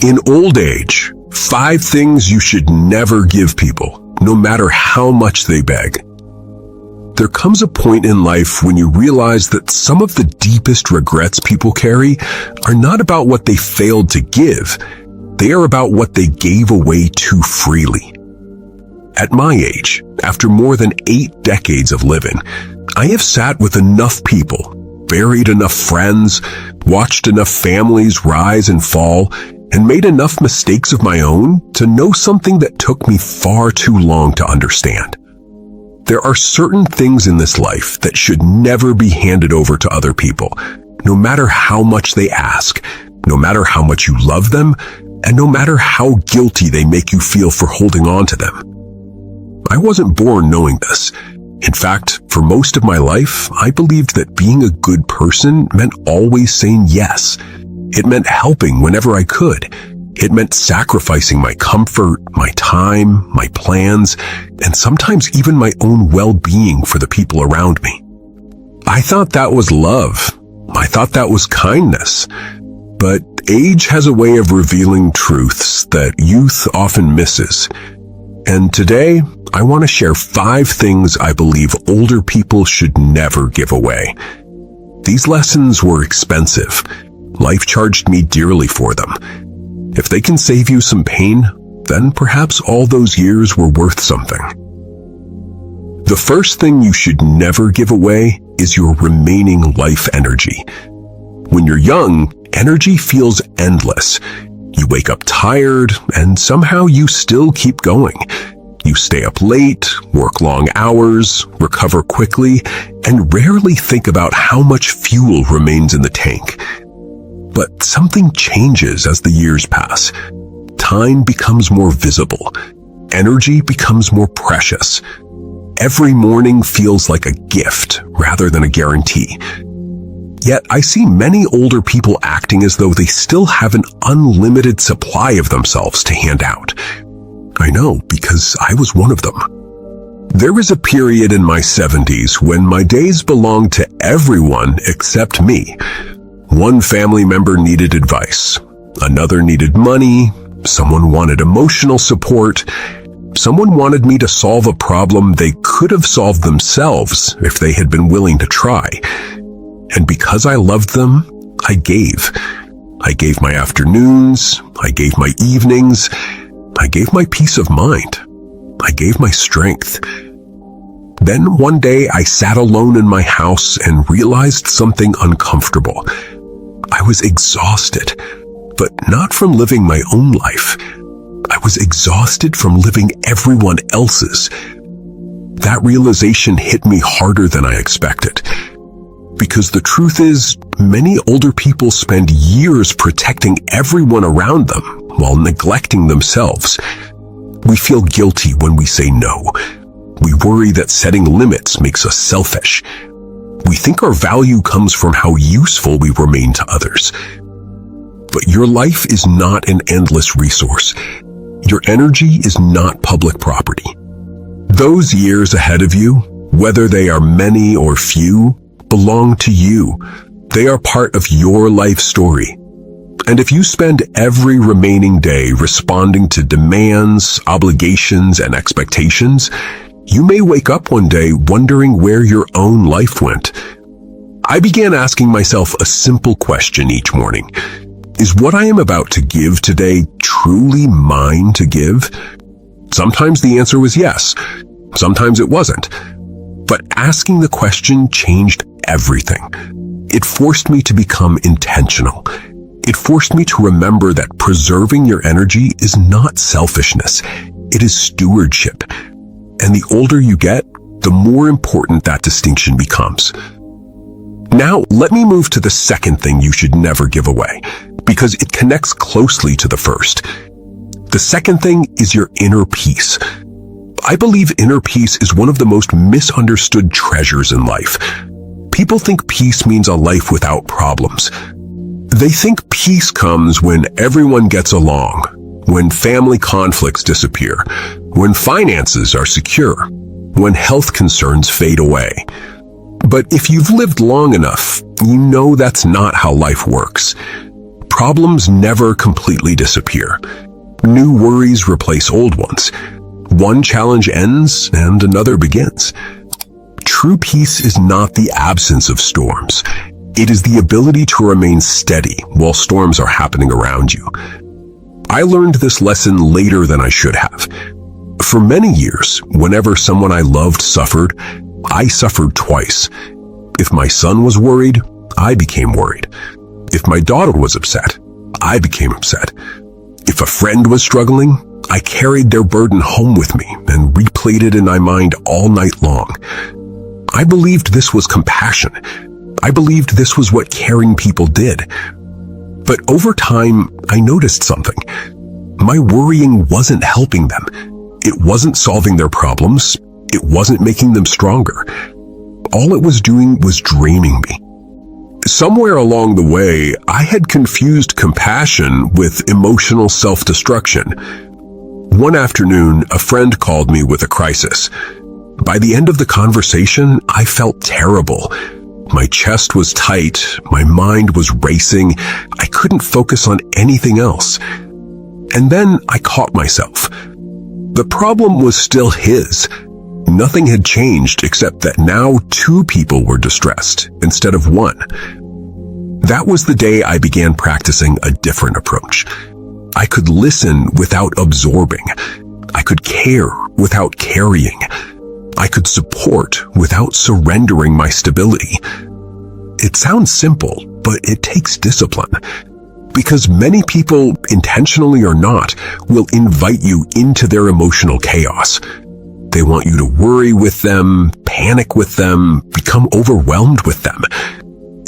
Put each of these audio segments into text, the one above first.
In old age, 5 things you should never give people, no matter how much they beg. There comes a point in life when you realize that some of the deepest regrets people carry are not about what they failed to give. They are about what they gave away too freely. At my age, after more than 8 decades of living, I have sat with enough people, buried enough friends, watched enough families rise and fall, and made enough mistakes of my own to know something that took me far too long to understand. There are certain things in this life that should never be handed over to other people, no matter how much they ask, no matter how much you love them, and no matter how guilty they make you feel for holding on to them. I wasn't born knowing this. In fact, for most of my life, I believed that being a good person meant always saying yes. It meant helping whenever I could. It meant sacrificing my comfort, my time, my plans, and sometimes even my own well-being for the people around me. I thought that was love. I thought that was kindness. But age has a way of revealing truths that youth often misses. And today, I want to share 5 things I believe older people should never give away. These lessons were expensive. Life charged me dearly for them. If they can save you some pain, then perhaps all those years were worth something. The first thing you should never give away is your remaining life energy. When you're young, energy feels endless. You wake up tired, and somehow you still keep going. You stay up late, work long hours, recover quickly, and rarely think about how much fuel remains in the tank. But something changes as the years pass. Time becomes more visible. Energy becomes more precious. Every morning feels like a gift rather than a guarantee. Yet I see many older people acting as though they still have an unlimited supply of themselves to hand out. I know, because I was one of them. There was a period in my 70s when my days belonged to everyone except me. One family member needed advice. Another needed money. Someone wanted emotional support. Someone wanted me to solve a problem they could have solved themselves if they had been willing to try. And because I loved them, I gave. I gave my afternoons. I gave my evenings. I gave my peace of mind. I gave my strength. Then one day I sat alone in my house and realized something uncomfortable. I was exhausted, but not from living my own life. I was exhausted from living everyone else's. That realization hit me harder than I expected. Because the truth is, many older people spend years protecting everyone around them while neglecting themselves. We feel guilty when we say no. We worry that setting limits makes us selfish. We think our value comes from how useful we remain to others. But your life is not an endless resource. Your energy is not public property. Those years ahead of you, whether they are many or few, belong to you. They are part of your life story. And if you spend every remaining day responding to demands, obligations, and expectations, you may wake up one day wondering where your own life went. I began asking myself a simple question each morning. Is what I am about to give today truly mine to give? Sometimes the answer was yes. Sometimes it wasn't. But asking the question changed everything. It forced me to become intentional. It forced me to remember that preserving your energy is not selfishness. It is stewardship. And the older you get, the more important that distinction becomes. Now, let me move to the second thing you should never give away, because it connects closely to the first. The second thing is your inner peace. I believe inner peace is one of the most misunderstood treasures in life. People think peace means a life without problems. They think peace comes when everyone gets along, when family conflicts disappear, when finances are secure, when health concerns fade away. But if you've lived long enough, you know that's not how life works. Problems never completely disappear. New worries replace old ones. One challenge ends and another begins. True peace is not the absence of storms. It is the ability to remain steady while storms are happening around you. I learned this lesson later than I should have. For many years, whenever someone I loved suffered, I suffered twice. If my son was worried, I became worried. If my daughter was upset, I became upset. If a friend was struggling, I carried their burden home with me and replayed it in my mind all night long. I believed this was compassion. I believed this was what caring people did. But over time, I noticed something. My worrying wasn't helping them. It wasn't solving their problems. It wasn't making them stronger. All it was doing was draining me. Somewhere along the way, I had confused compassion with emotional self-destruction. One afternoon, a friend called me with a crisis. By the end of the conversation, I felt terrible. My chest was tight, my mind was racing, I couldn't focus on anything else. And then I caught myself. The problem was still his. Nothing had changed except that now two people were distressed instead of one. That was the day I began practicing a different approach. I could listen without absorbing. I could care without carrying. I could support without surrendering my stability. It sounds simple, but it takes discipline. Because many people, intentionally or not, will invite you into their emotional chaos. They want you to worry with them, panic with them, become overwhelmed with them.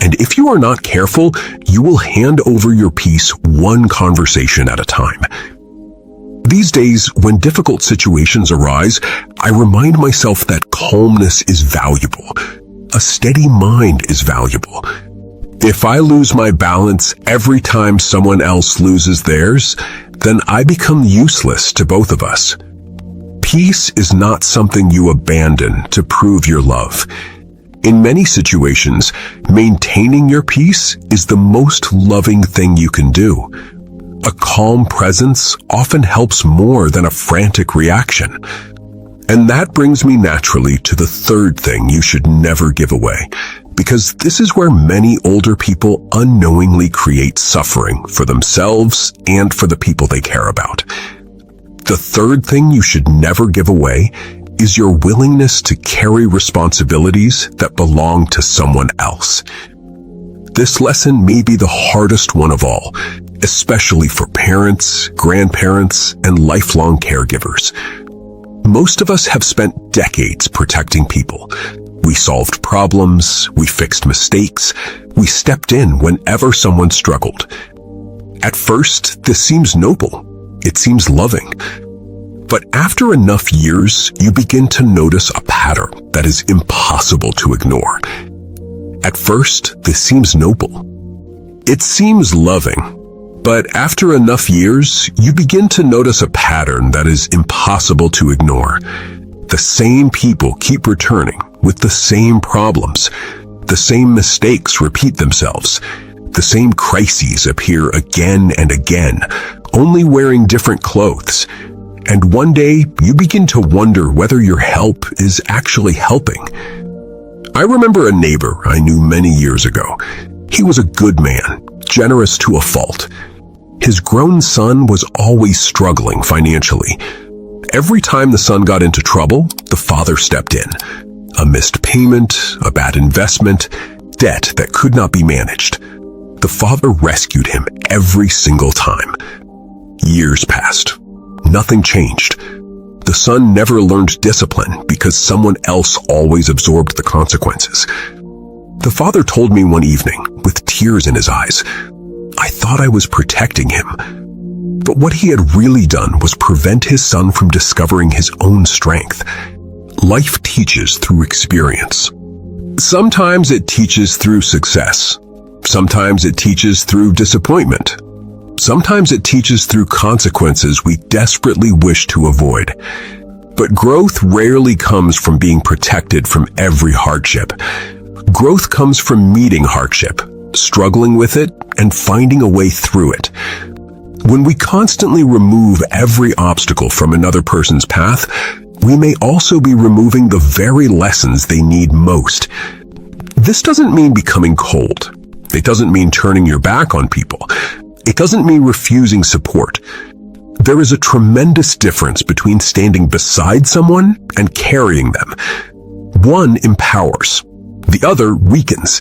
And if you are not careful, you will hand over your peace one conversation at a time. These days, when difficult situations arise, I remind myself that calmness is valuable. A steady mind is valuable. If I lose my balance every time someone else loses theirs, then I become useless to both of us. Peace is not something you abandon to prove your love. In many situations, maintaining your peace is the most loving thing you can do. A calm presence often helps more than a frantic reaction. And that brings me naturally to the third thing you should never give away, because this is where many older people unknowingly create suffering for themselves and for the people they care about. The third thing you should never give away is your willingness to carry responsibilities that belong to someone else. This lesson may be the hardest one of all, especially for parents, grandparents, and lifelong caregivers. Most of us have spent decades protecting people. We solved problems, we fixed mistakes, we stepped in whenever someone struggled. At first, this seems noble. It seems loving. But after enough years, you begin to notice a pattern that is impossible to ignore. At first, this seems noble. It seems loving. But after enough years, you begin to notice a pattern that is impossible to ignore. The same people keep returning with the same problems. The same mistakes repeat themselves. The same crises appear again and again, only wearing different clothes. And one day, you begin to wonder whether your help is actually helping. I remember a neighbor I knew many years ago. He was a good man, generous to a fault. His grown son was always struggling financially. Every time the son got into trouble, the father stepped in. A missed payment, a bad investment, debt that could not be managed. The father rescued him every single time. Years passed. Nothing changed. The son never learned discipline because someone else always absorbed the consequences. The father told me one evening, with tears in his eyes, I thought I was protecting him. But what he had really done was prevent his son from discovering his own strength. Life teaches through experience. Sometimes it teaches through success. Sometimes it teaches through disappointment. Sometimes it teaches through consequences we desperately wish to avoid. But growth rarely comes from being protected from every hardship. Growth comes from meeting hardship, struggling with it, and finding a way through it. When we constantly remove every obstacle from another person's path, we may also be removing the very lessons they need most. This doesn't mean becoming cold. It doesn't mean turning your back on people. It doesn't mean refusing support. There is a tremendous difference between standing beside someone and carrying them. One empowers. The other weakens.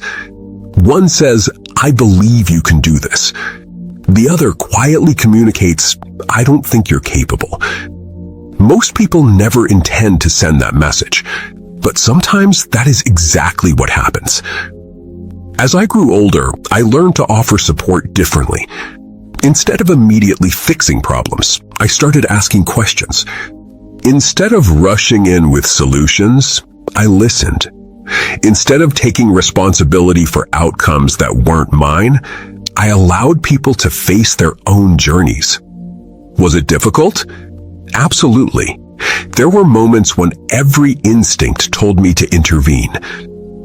One says, "I believe you can do this." The other quietly communicates, "I don't think you're capable." Most people never intend to send that message, but sometimes that is exactly what happens. As I grew older, I learned to offer support differently. Instead of immediately fixing problems, I started asking questions. Instead of rushing in with solutions, I listened. Instead of taking responsibility for outcomes that weren't mine, I allowed people to face their own journeys. Was it difficult? Absolutely. There were moments when every instinct told me to intervene.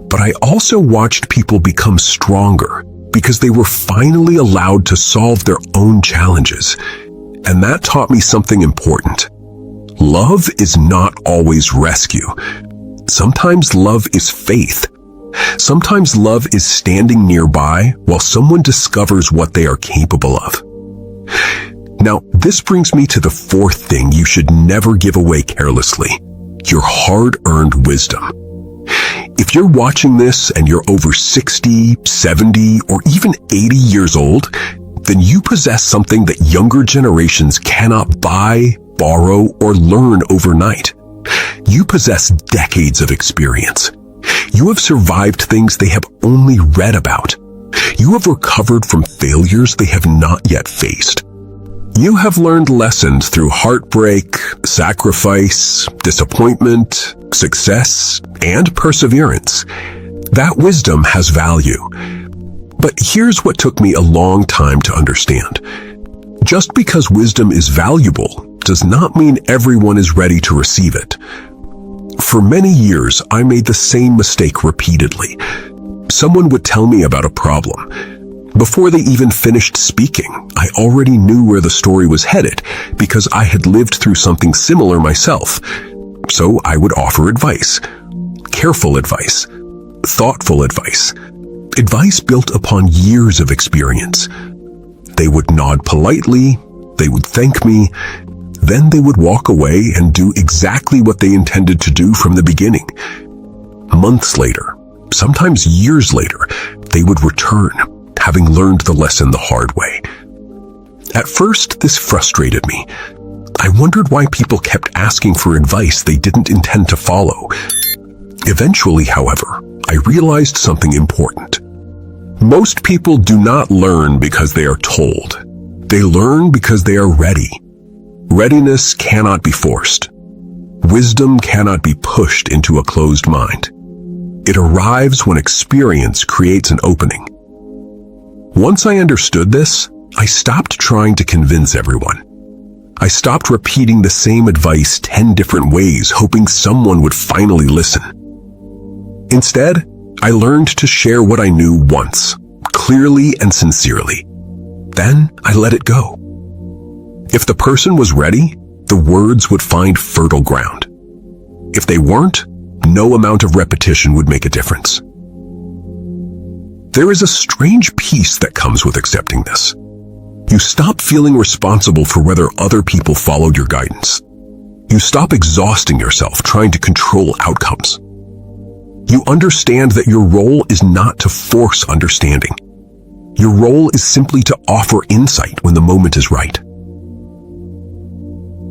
But I also watched people become stronger because they were finally allowed to solve their own challenges. And that taught me something important. Love is not always rescue. Sometimes love is faith. Sometimes love is standing nearby while someone discovers what they are capable of. Now, this brings me to the fourth thing you should never give away carelessly: your hard-earned wisdom. If you're watching this and you're over 60, 70, or even 80 years old, then you possess something that younger generations cannot buy, borrow, or learn overnight. You possess decades of experience. You have survived things they have only read about. You have recovered from failures they have not yet faced. You have learned lessons through heartbreak, sacrifice, disappointment, success, and perseverance. That wisdom has value. But here's what took me a long time to understand. Just because wisdom is valuable does not mean everyone is ready to receive it. For many years, I made the same mistake repeatedly. Someone would tell me about a problem. Before they even finished speaking, I already knew where the story was headed because I had lived through something similar myself. So I would offer advice. Careful advice. Thoughtful advice. Advice built upon years of experience. They would nod politely, they would thank me, then they would walk away and do exactly what they intended to do from the beginning. Months later, sometimes years later, they would return, having learned the lesson the hard way. At first, this frustrated me. I wondered why people kept asking for advice they didn't intend to follow. Eventually, however, I realized something important. Most people do not learn because they are told. They learn because they are ready. Readiness cannot be forced. Wisdom cannot be pushed into a closed mind. It arrives when experience creates an opening. Once I understood this, I stopped trying to convince everyone. I stopped repeating the same advice 10 different ways, hoping someone would finally listen. Instead, I learned to share what I knew once, clearly and sincerely. Then I let it go. If the person was ready, the words would find fertile ground. If they weren't, no amount of repetition would make a difference. There is a strange peace that comes with accepting this. You stop feeling responsible for whether other people followed your guidance. You stop exhausting yourself trying to control outcomes. You understand that your role is not to force understanding. Your role is simply to offer insight when the moment is right.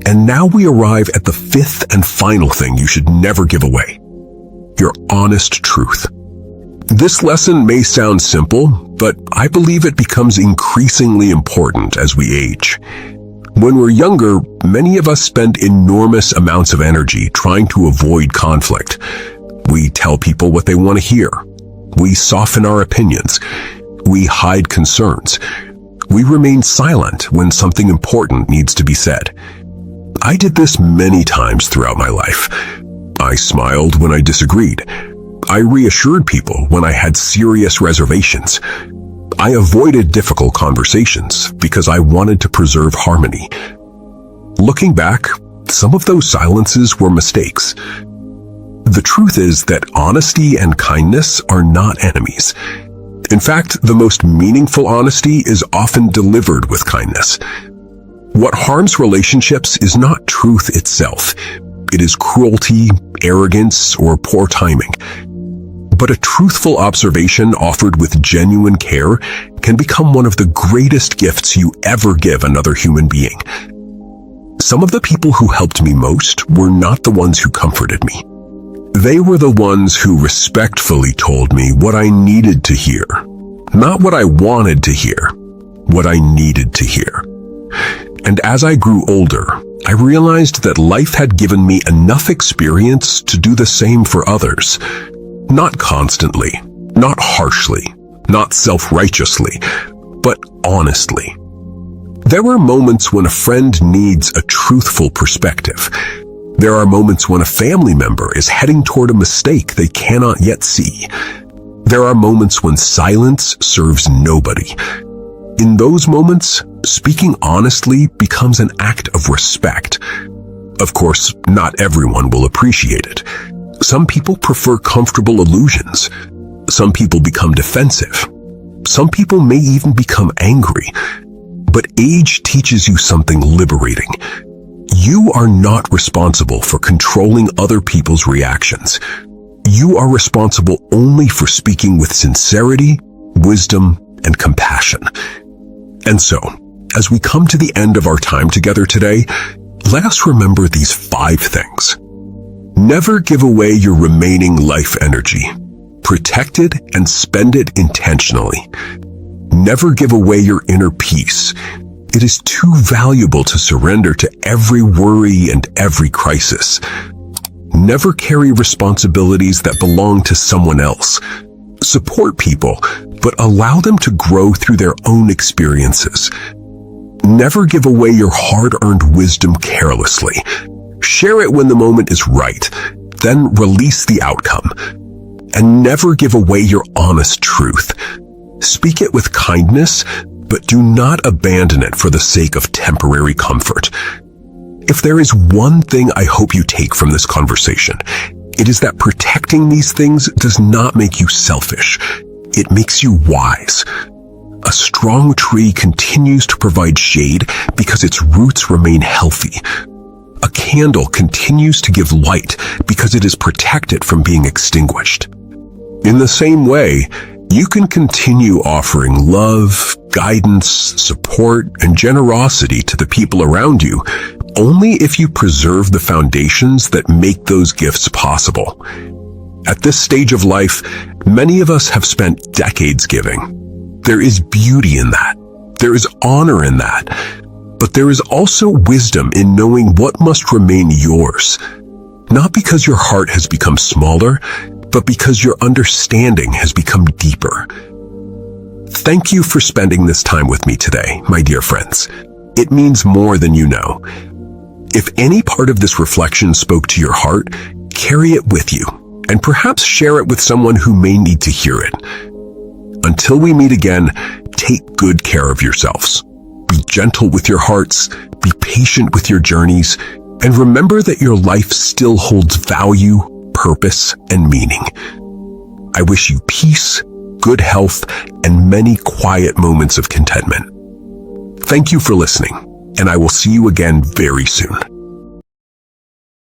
And now we arrive at the fifth and final thing you should never give away: your honest truth. This lesson may sound simple, but I believe it becomes increasingly important as we age. When we're younger, many of us spend enormous amounts of energy trying to avoid conflict. We tell people what they want to hear. We soften our opinions. We hide concerns. We remain silent when something important needs to be said. I did this many times throughout my life. I smiled when I disagreed. I reassured people when I had serious reservations. I avoided difficult conversations because I wanted to preserve harmony. Looking back, some of those silences were mistakes. The truth is that honesty and kindness are not enemies. In fact, the most meaningful honesty is often delivered with kindness. What harms relationships is not truth itself. It is cruelty, arrogance, or poor timing. But a truthful observation offered with genuine care can become one of the greatest gifts you ever give another human being. Some of the people who helped me most were not the ones who comforted me. They were the ones who respectfully told me what I needed to hear. Not what I wanted to hear, what I needed to hear. And as I grew older, I realized that life had given me enough experience to do the same for others. Not constantly, not harshly, not self-righteously, but honestly. There are moments when a friend needs a truthful perspective. There are moments when a family member is heading toward a mistake they cannot yet see. There are moments when silence serves nobody. In those moments, speaking honestly becomes an act of respect. Of course, not everyone will appreciate it. Some people prefer comfortable illusions. Some people become defensive. Some people may even become angry. But age teaches you something liberating. You are not responsible for controlling other people's reactions. You are responsible only for speaking with sincerity, wisdom, and compassion. And so, as we come to the end of our time together today, let us remember these 5 things. Never give away your remaining life energy. Protect it and spend it intentionally. Never give away your inner peace. It is too valuable to surrender to every worry and every crisis. Never carry responsibilities that belong to someone else. Support people, but allow them to grow through their own experiences. Never give away your hard-earned wisdom carelessly. Share it when the moment is right, then release the outcome. And never give away your honest truth. Speak it with kindness, but do not abandon it for the sake of temporary comfort. If there is one thing I hope you take from this conversation, it is that protecting these things does not make you selfish. It makes you wise. A strong tree continues to provide shade because its roots remain healthy. A candle continues to give light because it is protected from being extinguished. In the same way, you can continue offering love, guidance, support, and generosity to the people around you only if you preserve the foundations that make those gifts possible. At this stage of life, many of us have spent decades giving. There is beauty in that. There is honor in that. But there is also wisdom in knowing what must remain yours. Not because your heart has become smaller, but because your understanding has become deeper. Thank you for spending this time with me today, my dear friends. It means more than you know. If any part of this reflection spoke to your heart, carry it with you, and perhaps share it with someone who may need to hear it. Until we meet again, take good care of yourselves. Be gentle with your hearts, be patient with your journeys, and remember that your life still holds value, purpose, and meaning. I wish you peace, good health, and many quiet moments of contentment. Thank you for listening, and I will see you again very soon.